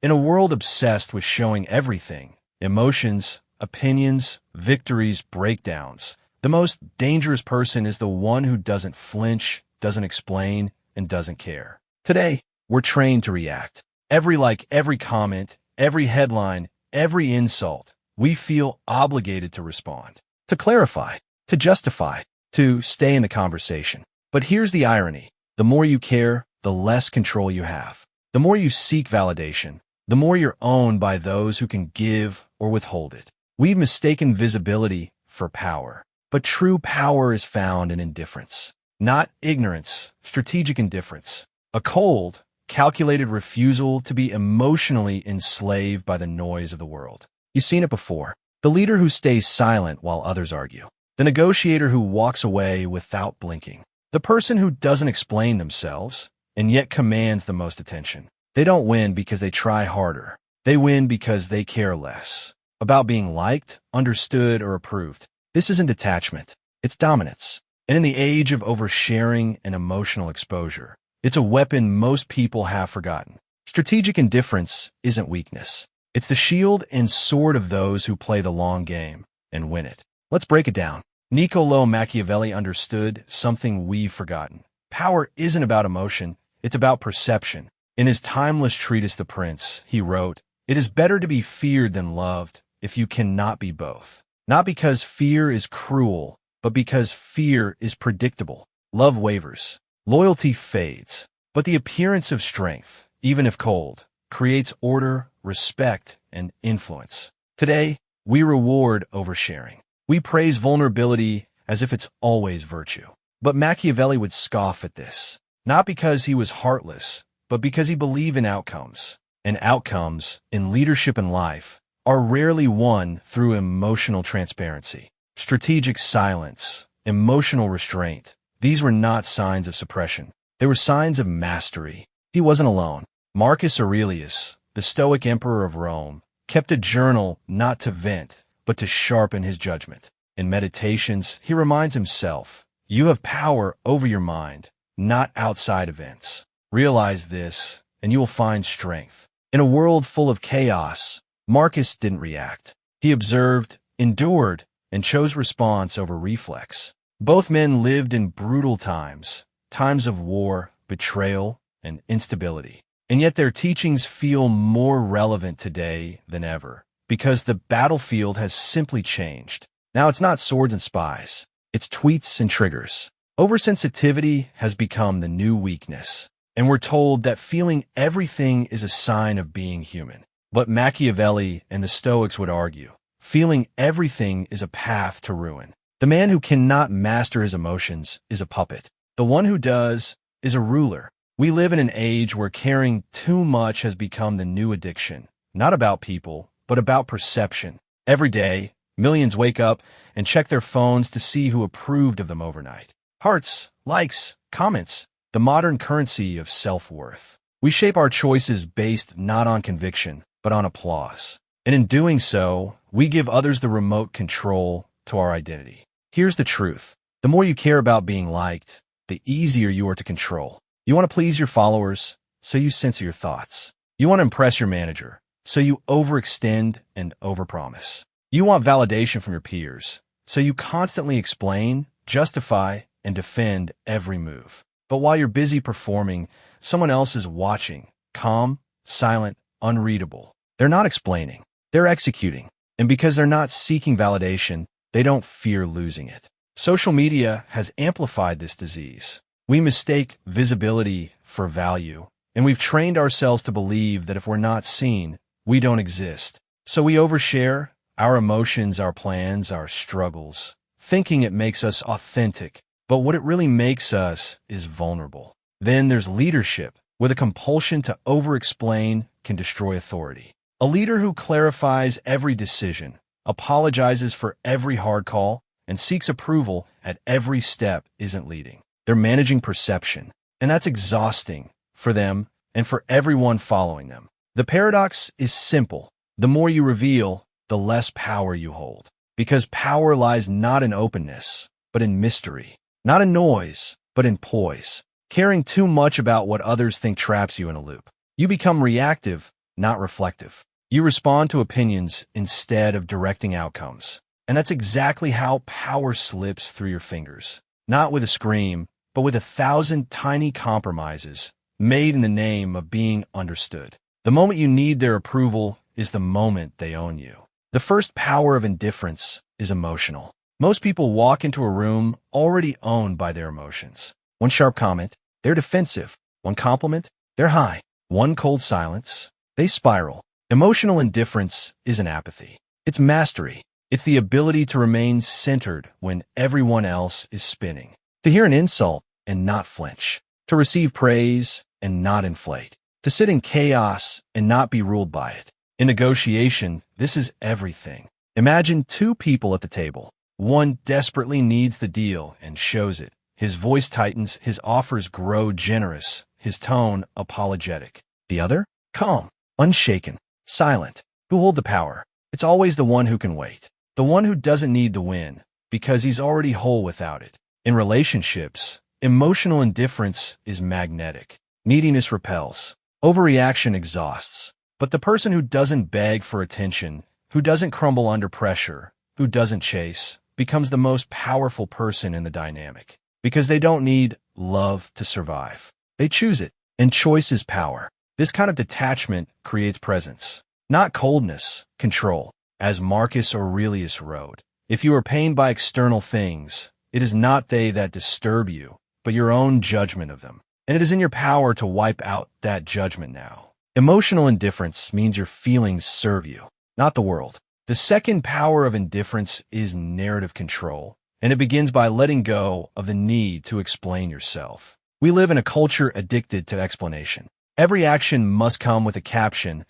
In a world obsessed with showing everything, emotions, opinions, victories, breakdowns, the most dangerous person is the one who doesn't flinch, doesn't explain, and doesn't care. Today, we're trained to react. Every like, every comment, every headline, every insult, we feel obligated to respond, to clarify, to justify, to stay in the conversation. But here's the irony. The more you care, the less control you have. The more you seek validation, the more you're owned by those who can give or withhold it. We've mistaken visibility for power. But true power is found in indifference. Not ignorance, strategic indifference. A cold, calculated refusal to be emotionally enslaved by the noise of the world. You've seen it before. The leader who stays silent while others argue. The negotiator who walks away without blinking. The person who doesn't explain themselves and yet commands the most attention. They don't win because they try harder. They win because they care less about being liked, understood, or approved. This isn't detachment. It's dominance. And in the age of oversharing and emotional exposure, it's a weapon most people have forgotten. Strategic indifference isn't weakness. It's the shield and sword of those who play the long game and win it. Let's break it down. Niccolo Machiavelli understood something we've forgotten. Power isn't about emotion, it's about perception. In his timeless treatise, The Prince, he wrote, "It is better to be feared than loved if you cannot be both. Not because fear is cruel, but because fear is predictable. Love wavers. Loyalty fades. But the appearance of strength, even if cold, creates order, respect, and influence. Today, we reward oversharing. We praise vulnerability as if it's always virtue. But Machiavelli would scoff at this, not because he was heartless, but because he believed in outcomes. And outcomes, in leadership and life, are rarely won through emotional transparency. Strategic silence, emotional restraint. These were not signs of suppression. They were signs of mastery. He wasn't alone. Marcus Aurelius, the Stoic emperor of Rome, kept a journal not to vent, but to sharpen his judgment. In Meditations, he reminds himself, "You have power over your mind, not outside events. Realize this, and you will find strength." In a world full of chaos, Marcus didn't react. He observed, endured, and chose response over reflex. Both men lived in brutal times, times of war, betrayal, and instability. And yet their teachings feel more relevant today than ever, because the battlefield has simply changed. Now it's not swords and spies, it's tweets and triggers. Oversensitivity has become the new weakness, and we're told that feeling everything is a sign of being human. But Machiavelli and the Stoics would argue, feeling everything is a path to ruin. The man who cannot master his emotions is a puppet. The one who does is a ruler. We live in an age where caring too much has become the new addiction, not about people, but about perception. Every day, millions wake up and check their phones to see who approved of them overnight. Hearts, likes, comments, the modern currency of self-worth. We shape our choices based not on conviction, but on applause. And in doing so, we give others the remote control to our identity. Here's the truth. The more you care about being liked, the easier you are to control. You want to please your followers, so you censor your thoughts. You want to impress your manager, so you overextend and overpromise. You want validation from your peers, so you constantly explain, justify, and defend every move. But while you're busy performing, someone else is watching, calm, silent, unreadable. They're not explaining, they're executing. And because they're not seeking validation, they don't fear losing it. Social media has amplified this disease. We mistake visibility for value, and we've trained ourselves to believe that if we're not seen, we don't exist. So we overshare our emotions, our plans, our struggles, thinking it makes us authentic. But what it really makes us is vulnerable. Then there's leadership, where the compulsion to over-explain can destroy authority. A leader who clarifies every decision, apologizes for every hard call, and seeks approval at every step isn't leading. They're managing perception, and that's exhausting for them and for everyone following them. The paradox is simple. The more you reveal, the less power you hold. Because power lies not in openness, but in mystery. Not in noise, but in poise. Caring too much about what others think traps you in a loop. You become reactive, not reflective. You respond to opinions instead of directing outcomes. And that's exactly how power slips through your fingers. Not with a scream, but with 1,000 tiny compromises made in the name of being understood. The moment you need their approval is the moment they own you. The first power of indifference is emotional. Most people walk into a room already owned by their emotions. One sharp comment, they're defensive. One compliment, they're high. One cold silence, they spiral. Emotional indifference isn't apathy. It's mastery. It's the ability to remain centered when everyone else is spinning. To hear an insult and not flinch. To receive praise and not inflate. To sit in chaos and not be ruled by it. In negotiation, this is everything. Imagine two people at the table. One desperately needs the deal and shows it. His voice tightens, his offers grow generous, his tone apologetic. The other? Calm, unshaken, silent. Who hold the power? It's always the one who can wait. The one who doesn't need the win, because he's already whole without it. In relationships, emotional indifference is magnetic. Neediness repels. Overreaction exhausts. But the person who doesn't beg for attention, who doesn't crumble under pressure, who doesn't chase, becomes the most powerful person in the dynamic. Because they don't need love to survive. They choose it, and choice is power. This kind of detachment creates presence, not coldness, control. As Marcus Aurelius wrote, if you are pained by external things, it is not they that disturb you, but your own judgment of them. And it is in your power to wipe out that judgment now. Emotional indifference means your feelings serve you, not the world. The second power of indifference is narrative control, and it begins by letting go of the need to explain yourself. We live in a culture addicted to explanation. Every action must come with a caption,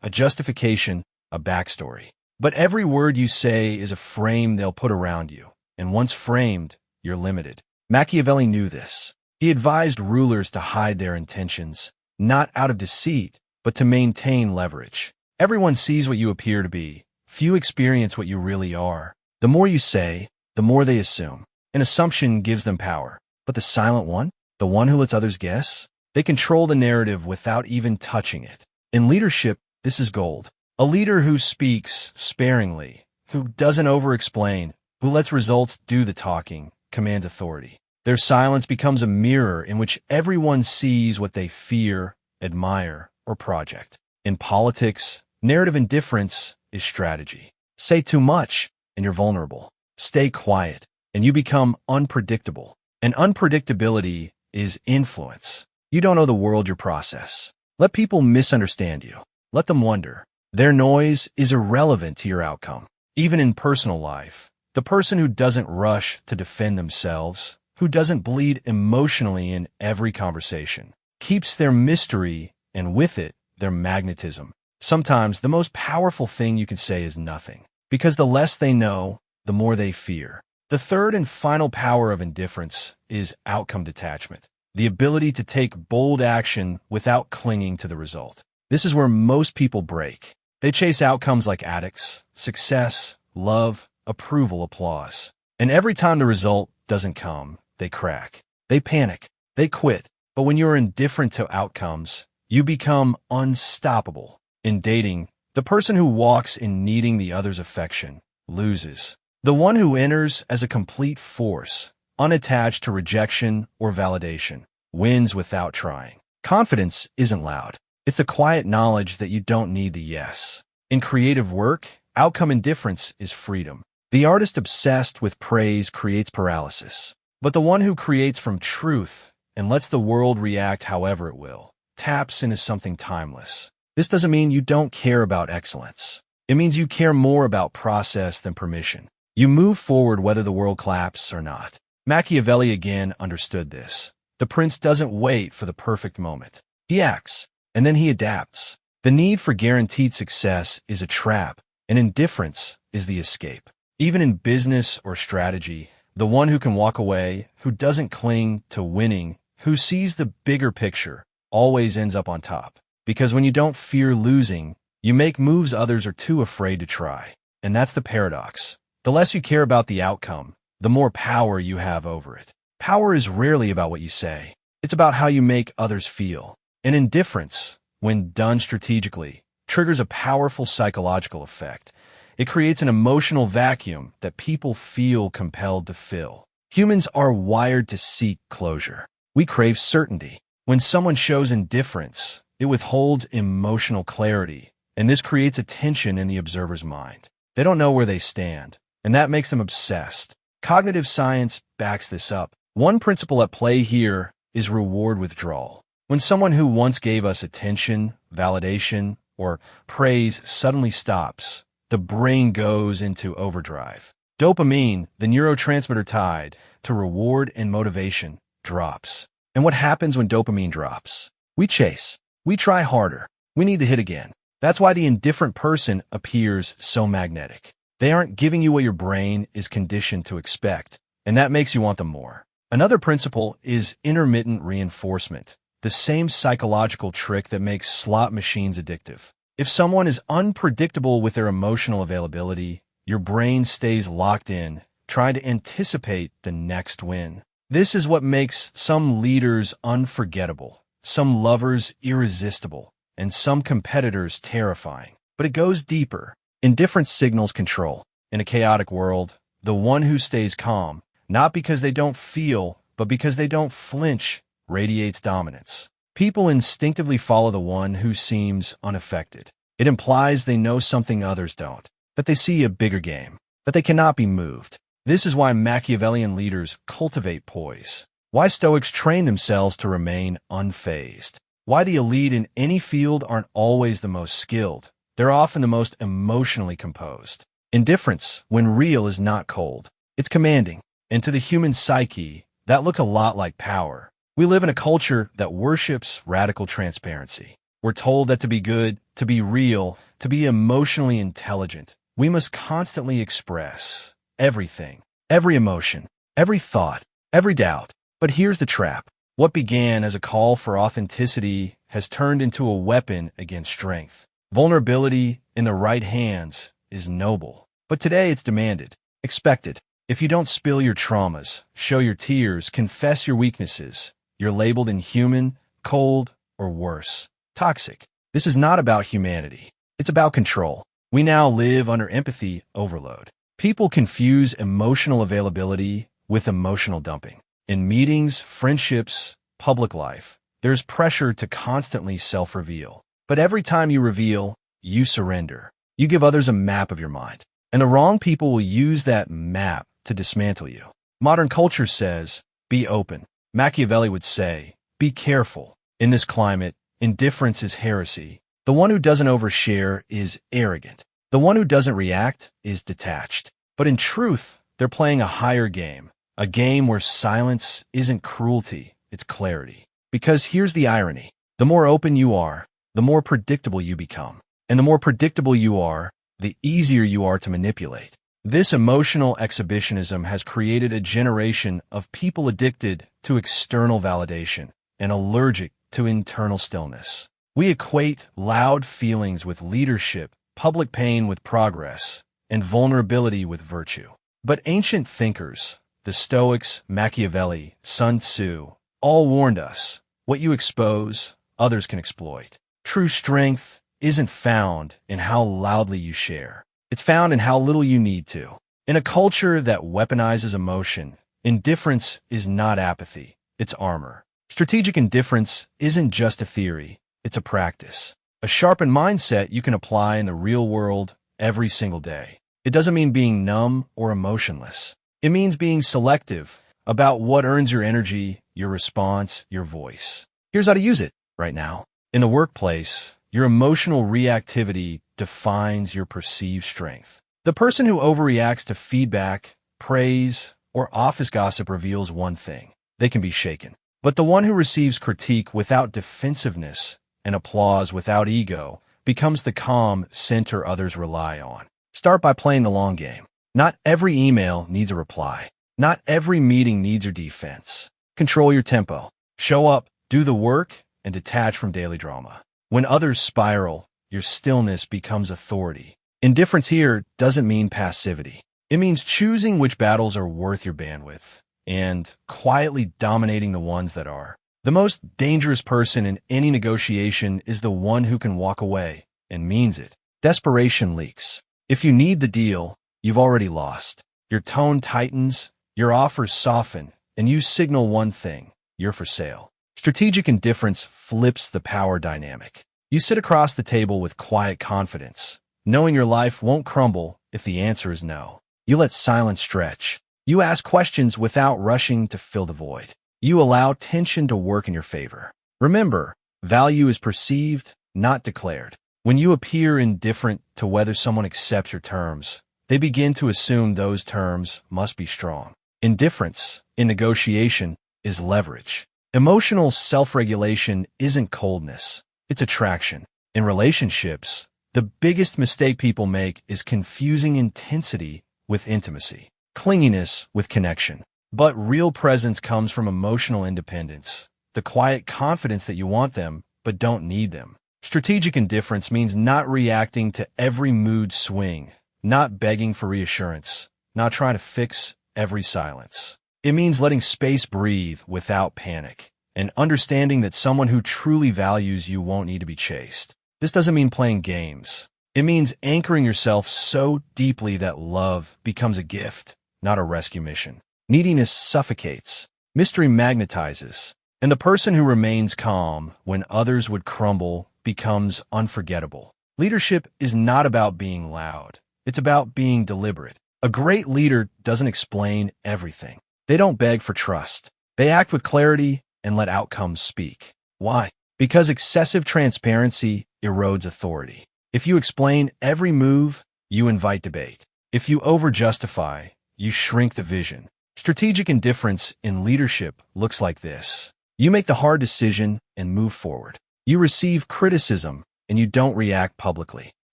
a justification, a backstory. But every word you say is a frame they'll put around you, and once framed, you're limited. Machiavelli knew this. He advised rulers to hide their intentions, not out of deceit, but to maintain leverage. Everyone sees what you appear to be. Few experience what you really are. The more you say, the more they assume. An assumption gives them power. But the silent one, the one who lets others guess, they control the narrative without even touching it. In leadership, this is gold. A leader who speaks sparingly, who doesn't over-explain, who lets results do the talking, commands authority. Their silence becomes a mirror in which everyone sees what they fear, admire, or project. In politics, narrative indifference is strategy. Say too much, and you're vulnerable. Stay quiet, and you become unpredictable. And unpredictability is influence. You don't know the world, your process. Let people misunderstand you. Let them wonder. Their noise is irrelevant to your outcome. Even in personal life, the person who doesn't rush to defend themselves, who doesn't bleed emotionally in every conversation, keeps their mystery and with it, their magnetism. Sometimes the most powerful thing you can say is nothing, because the less they know, the more they fear. The third and final power of indifference is outcome detachment, the ability to take bold action without clinging to the result. This is where most people break. They chase outcomes like addicts, success, love, approval, applause. And every time the result doesn't come, they crack. They panic. They quit. But when you're indifferent to outcomes, you become unstoppable. In dating, the person who walks in needing the other's affection loses. The one who enters as a complete force, unattached to rejection or validation, wins without trying. Confidence isn't loud. It's the quiet knowledge that you don't need the yes. In creative work, outcome indifference is freedom. The artist obsessed with praise creates paralysis. But the one who creates from truth and lets the world react however it will, taps into something timeless. This doesn't mean you don't care about excellence. It means you care more about process than permission. You move forward whether the world claps or not. Machiavelli again understood this. The prince doesn't wait for the perfect moment. He acts, and then he adapts. The need for guaranteed success is a trap, and indifference is the escape. Even in business or strategy, the one who can walk away, who doesn't cling to winning, who sees the bigger picture, always ends up on top. Because when you don't fear losing, you make moves others are too afraid to try. And that's the paradox. The less you care about the outcome, the more power you have over it. Power is rarely about what you say. It's about how you make others feel. And indifference, when done strategically, triggers a powerful psychological effect. It creates an emotional vacuum that people feel compelled to fill. Humans are wired to seek closure. We crave certainty. When someone shows indifference, it withholds emotional clarity, and this creates a tension in the observer's mind. They don't know where they stand, and that makes them obsessed. Cognitive science backs this up. One principle at play here is reward withdrawal. When someone who once gave us attention, validation, or praise suddenly stops, the brain goes into overdrive. Dopamine, the neurotransmitter tied to reward and motivation, drops. And what happens when dopamine drops? We chase. We try harder. We need the hit again. That's why the indifferent person appears so magnetic. They aren't giving you what your brain is conditioned to expect, and that makes you want them more. Another principle is intermittent reinforcement, the same psychological trick that makes slot machines addictive. If someone is unpredictable with their emotional availability, your brain stays locked in, trying to anticipate the next win. This is what makes some leaders unforgettable, some lovers irresistible, and some competitors terrifying. But it goes deeper. Indifference signals control. In a chaotic world, the one who stays calm, not because they don't feel, but because they don't flinch, radiates dominance. People instinctively follow the one who seems unaffected. It implies they know something others don't, that they see a bigger game, that they cannot be moved. This is why Machiavellian leaders cultivate poise, why Stoics train themselves to remain unfazed, why the elite in any field aren't always the most skilled. They're often the most emotionally composed. Indifference, when real, is not cold. It's commanding. And to the human psyche, that looks a lot like power. We live in a culture that worships radical transparency. We're told that to be good, to be real, to be emotionally intelligent, we must constantly express everything, every emotion, every thought, every doubt. But here's the trap. What began as a call for authenticity has turned into a weapon against strength. Vulnerability in the right hands is noble, but today it's demanded, expected. If you don't spill your traumas, show your tears, confess your weaknesses, you're labeled inhuman, cold, or worse, toxic. This is not about humanity. It's about control. We now live under empathy overload. People confuse emotional availability with emotional dumping. In meetings, friendships, public life, there's pressure to constantly self-reveal. But every time you reveal, you surrender. You give others a map of your mind. And the wrong people will use that map to dismantle you. Modern culture says, be open. Machiavelli would say, be careful. In this climate, indifference is heresy. The one who doesn't overshare is arrogant. The one who doesn't react is detached. But in truth, they're playing a higher game. A game where silence isn't cruelty, it's clarity. Because here's the irony. The more open you are, the more predictable you become. And the more predictable you are, the easier you are to manipulate. This emotional exhibitionism has created a generation of people addicted to external validation and allergic to internal stillness. We equate loud feelings with leadership, public pain with progress, and vulnerability with virtue. But ancient thinkers, the Stoics, Machiavelli, Sun Tzu, all warned us, what you expose, others can exploit. True strength isn't found in how loudly you share. It's found in how little you need to. In a culture that weaponizes emotion, indifference is not apathy, it's armor. Strategic indifference isn't just a theory, it's a practice. A sharpened mindset you can apply in the real world every single day. It doesn't mean being numb or emotionless. It means being selective about what earns your energy, your response, your voice. Here's how to use it right now. In the workplace, your emotional reactivity defines your perceived strength. The person who overreacts to feedback, praise, or office gossip reveals one thing: they can be shaken. But the one who receives critique without defensiveness and applause without ego becomes the calm center others rely on. Start by playing the long game. Not every email needs a reply. Not every meeting needs your defense. Control your tempo. Show up, do the work, and detach from daily drama. When others spiral, your stillness becomes authority. Indifference here doesn't mean passivity. It means choosing which battles are worth your bandwidth and quietly dominating the ones that are. The most dangerous person in any negotiation is the one who can walk away and means it. Desperation leaks. If you need the deal, you've already lost. Your tone tightens, your offers soften, and you signal one thing: you're for sale. Strategic indifference flips the power dynamic. You sit across the table with quiet confidence, knowing your life won't crumble if the answer is no. You let silence stretch. You ask questions without rushing to fill the void. You allow tension to work in your favor. Remember, value is perceived, not declared. When you appear indifferent to whether someone accepts your terms, they begin to assume those terms must be strong. Indifference, in negotiation, is leverage. Emotional self-regulation isn't coldness, it's attraction. In relationships, the biggest mistake people make is confusing intensity with intimacy, clinginess with connection. But real presence comes from emotional independence, the quiet confidence that you want them but don't need them. Strategic indifference means not reacting to every mood swing, not begging for reassurance, not trying to fix every silence. It means letting space breathe without panic, and understanding that someone who truly values you won't need to be chased. This doesn't mean playing games. It means anchoring yourself so deeply that love becomes a gift, not a rescue mission. Neediness suffocates. Mystery magnetizes. And the person who remains calm when others would crumble becomes unforgettable. Leadership is not about being loud. It's about being deliberate. A great leader doesn't explain everything. They don't beg for trust. They act with clarity and let outcomes speak. Why? Because excessive transparency erodes authority. If you explain every move, you invite debate. If you over-justify, you shrink the vision. Strategic indifference in leadership looks like this. You make the hard decision and move forward. You receive criticism and you don't react publicly.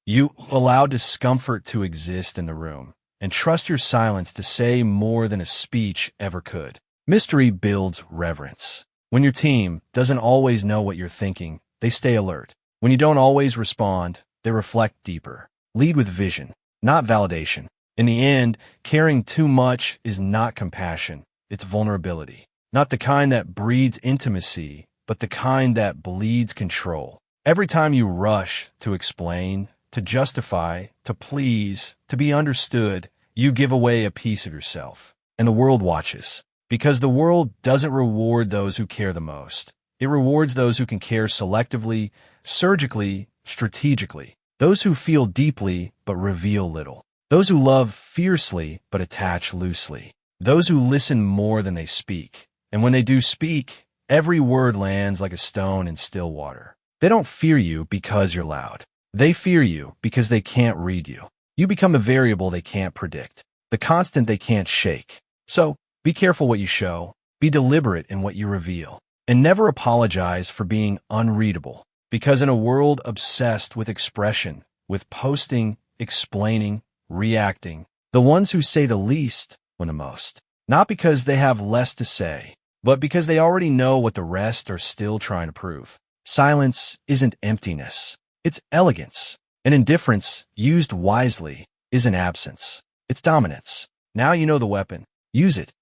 You allow discomfort to exist in the room and trust your silence to say more than a speech ever could. Mystery builds reverence. When your team doesn't always know what you're thinking, they stay alert. When you don't always respond, they reflect deeper. Lead with vision, not validation. In the end, caring too much is not compassion, it's vulnerability. Not the kind that breeds intimacy, but the kind that bleeds control. Every time you rush to explain, to justify, to please, to be understood, you give away a piece of yourself. And the world watches. Because the world doesn't reward those who care the most. It rewards those who can care selectively, surgically, strategically. Those who feel deeply but reveal little. Those who love fiercely but attach loosely. Those who listen more than they speak. And when they do speak, every word lands like a stone in still water. They don't fear you because you're loud. They fear you because they can't read you. You become a variable they can't predict, the constant they can't shake. So, be careful what you show, be deliberate in what you reveal, and never apologize for being unreadable. Because in a world obsessed with expression, with posting, explaining, reacting, the ones who say the least win the most. Not because they have less to say, but because they already know what the rest are still trying to prove. Silence isn't emptiness, it's elegance. And indifference, used wisely, isn't absence, it's dominance. Now you know the weapon. Use it.